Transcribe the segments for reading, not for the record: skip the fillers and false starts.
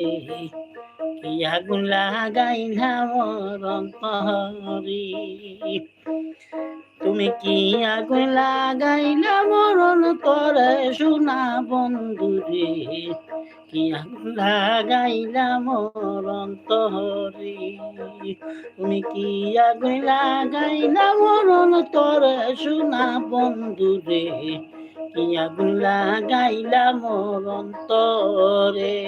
কি আগুন লাগাইলা মোর অন্তরে, তুমি কি আগুন লাগাইলা মোর অন্তরে সোনা বন্ধুরে, কি আগুন লাগাইলা মোর অন্তরে, তুমি কি আগুন লাগাইলা মোর অন্তরে সোনা বন্ধুরে, কি আগুন লাগাইলা মোর অন্তরে।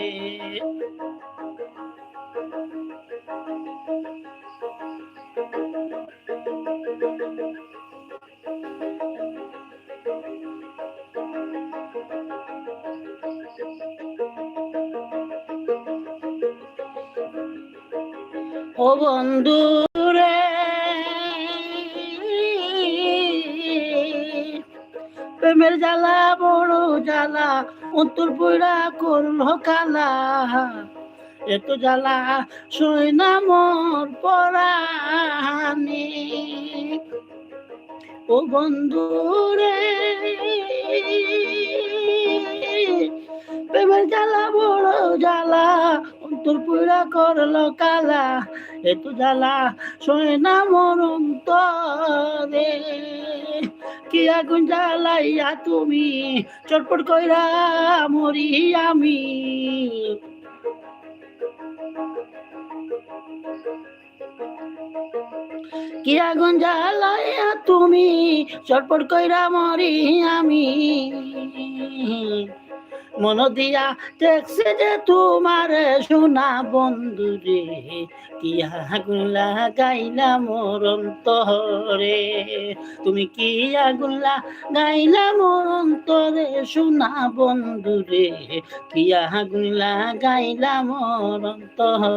ও বন্ধু রে, প্রেমের জ্বালা বড় জ্বালা, অন্তর পইড়া করল কালা, এত জ্বালা সই না মোর পরাণে। ও বন্ধু রে, প্রেমের জ্বালা বড় জ্বালা, অন্তর পুরা করলো কালা, এত জ্বালা সই না মোর অন্তরে, কি আগুন জ্বালাইয়া তুমি চটপট কইরা মরি আমি, কি আগুন জ্বালাইয়া তুমি চটপট কইরা মরি আমি, মন দিয়া দেখছে যে তোমার সোনা বন্ধুরে, কি আগুন লাগাইলা মোর অন্তরে, তুমি কি আগুন লাগাইলা মোর অন্তরে সোনা বন্ধুরে, কি আগুন লাগাইলা মোর অন্তরে।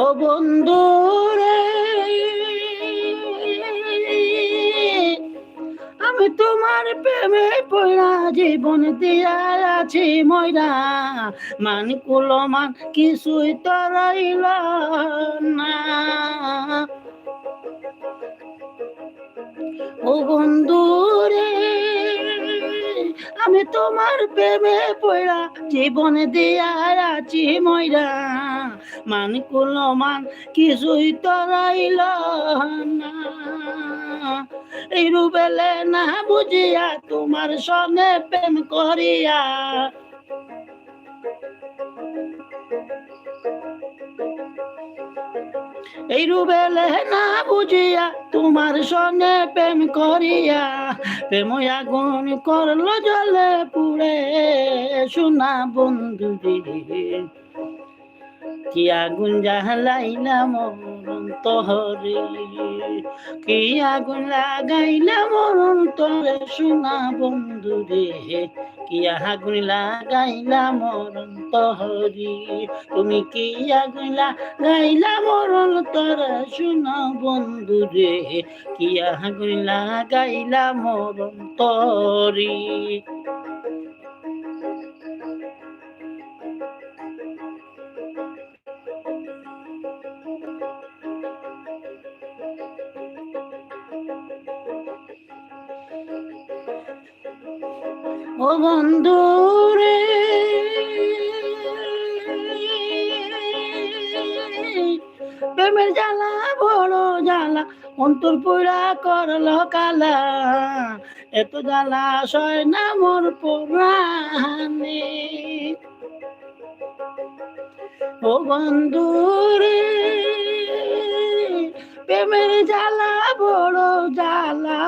ও বন্ধু রে, আমি তোমার প্রেমে পড়া জীবন দিয়া আছি ময়রা, মান কুলমান কিছুই তো রইল না। ও বন্ধু রে, আমি তোমার প্রেমে পড়া জীবন দিয়া আছি ময়রা, মান কুলমান কিছুই তো রইল না। এই রুবেলে না বুঝিয়া তোমার সঙ্গে প্রেম করিয়া, এই রুবেলে না বুঝিয়া তোমার সঙ্গে প্রেম করিয়া, প্রেম আগুন করলো জলে পুড়ে সোনা বন্ধু রে, কি আগুন জ্বালাইলা মোর অন্তরে, কি আগুন লাগাইলা মোর অন্তরে সোনা বন্ধু রে, কি আগুন লাগাইলা মোর অন্তরে, তুমি কি আগুন লাগাইলা মোর অন্তরে সোনা বন্ধু রে, কি আগুন লাগাইলা মোর অন্তরে। ও বন্ধু রে, প্রেমের জ্বালা বড় জ্বালা, অন্তর পুরা করলো কালা, এত জ্বালা সয় না মোর পরাণে। ও বন্ধু রে, প্রেমের জ্বালা বড় জ্বালা,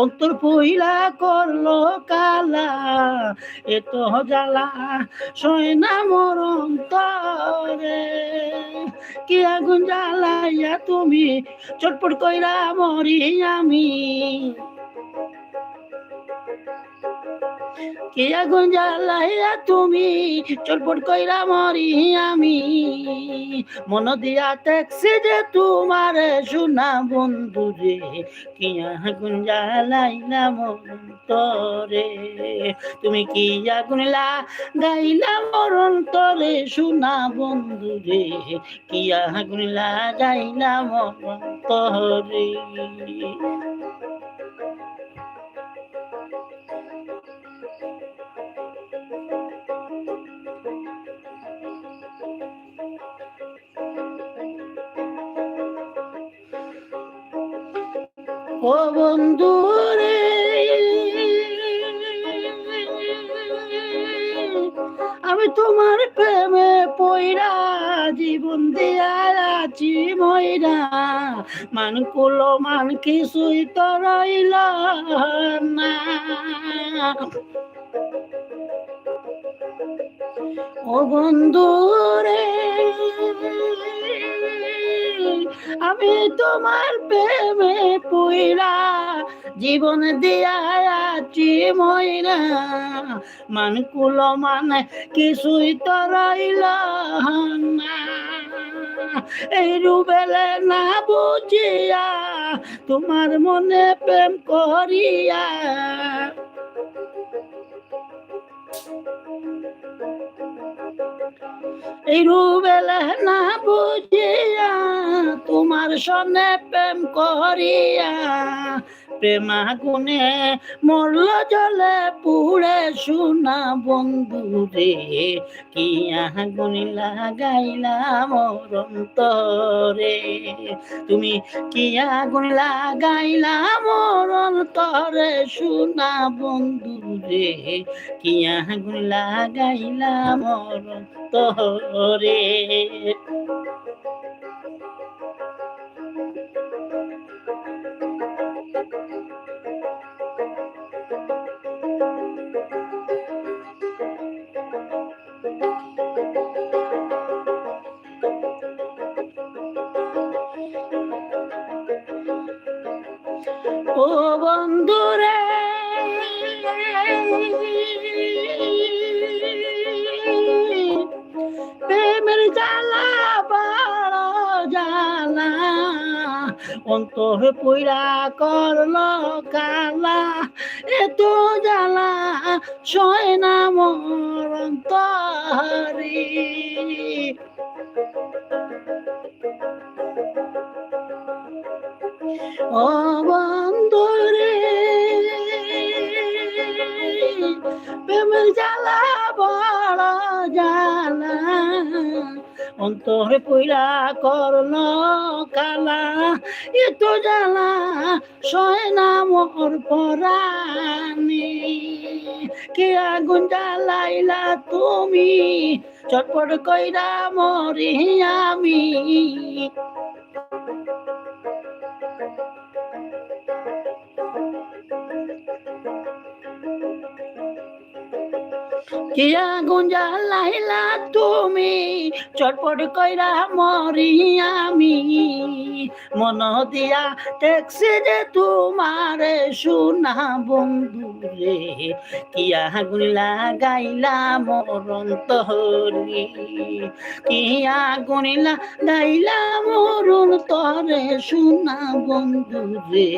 অন্তর পইলা করলো কালা, এত জ্বালা সয় না মোর অন্তরে, কি আগুন জ্বালাইয়া তুমি চটপট কইরা মরি আমি, কি আগুন জ্বালাইয়া তুমি চটপট কইরা মরি আমি, মন দিয়া দেখছি যে তোমার সোনা বন্ধু রে, কি আগুন জ্বালাইলা মরণ তরে, তুমি কি আগুন লাগাইলা মরণ তরে সোনা বন্ধু রে, কি আগুন লাগাইলা মরণ তরে। ও বন্ধু রে, আমি তোমার প্রেমে পইরা জীবন দিয়া আছি ময়রা, মান কুলো মান কিছুই তো রইল না। ও বন্ধু রে, আমি তোমার প্রেমে পইরা জীবন দিয়া আছি ময়রা, মান কুলো মানে কিছুই তো রইল না। এই রুবেলে না বুঝিয়া তোমার মনে প্রেম করিয়া, এই রুবেলে না বুঝিয়া তোমার সনে প্রেম করিয়া, প্রেম আগুনে মরল জলে পুড়ে সোনা বন্ধু রে, কি আগুন লাগাইলা মরণ তরে, তুমি কি আগুন লাগাইলা মরণ তরে সোনা বন্ধু রে, কি আগুন লাগাইলা মরণ তরে। ও বন্ধু রে, প্রেমের জ্বালা বড় জ্বালা, অন্তর পুইরা করলো কালা, এত জ্বালা সয় না মোর অন্তরে। ও বন্ধু রে, প্রেমের জ্বালা বড় জ্বালা, অন্তরে পুইরা করলো কালা, এত জ্বালা সয় না মোর পরাণে, কে আগুন জ্বালাইলা তুমি চটপট কইরা মরি আমি, কি আগুন জ্বালাইলা তুমি চটপট কইরা মরি আমি, মন দিয়া দেখছি যে তোমার সোনা বন্ধু রে, কি আগুন লাগাইলা মরণ তরে, কি আগুন লাগাইলা মরণ তরে সোনা বন্ধু রে,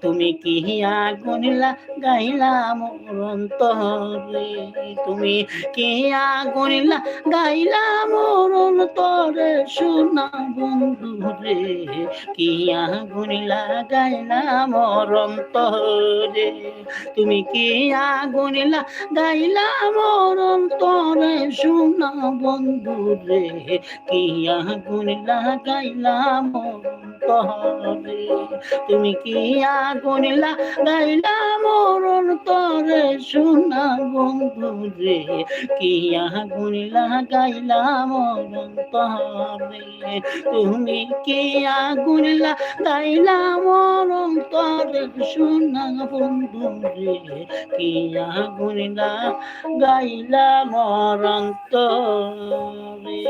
তুমি কি আগুন লাগাইলা মরণ তরে, তুমি কি আগুন লাগাইলা মরণ তরে সোনা বন্ধু রে, কি আগুন লাগাইলা মরণ তরে, তুমি কি আগুন লাগাইলা মরণ তরে সোনা বন্ধু রে, কি আগুন লাগাইলা মরণ তরে, তুমি কি আগুন লাগাইলা মরণ তরে সোনা বন্ধু রে, কি আগুন লাগাইলা মরণ তরে, তুমি কি আগুন লাগাইলা মরণ তরে সোনা বন্ধু রে, কি আগুন লাগাইলা মরণ তরে।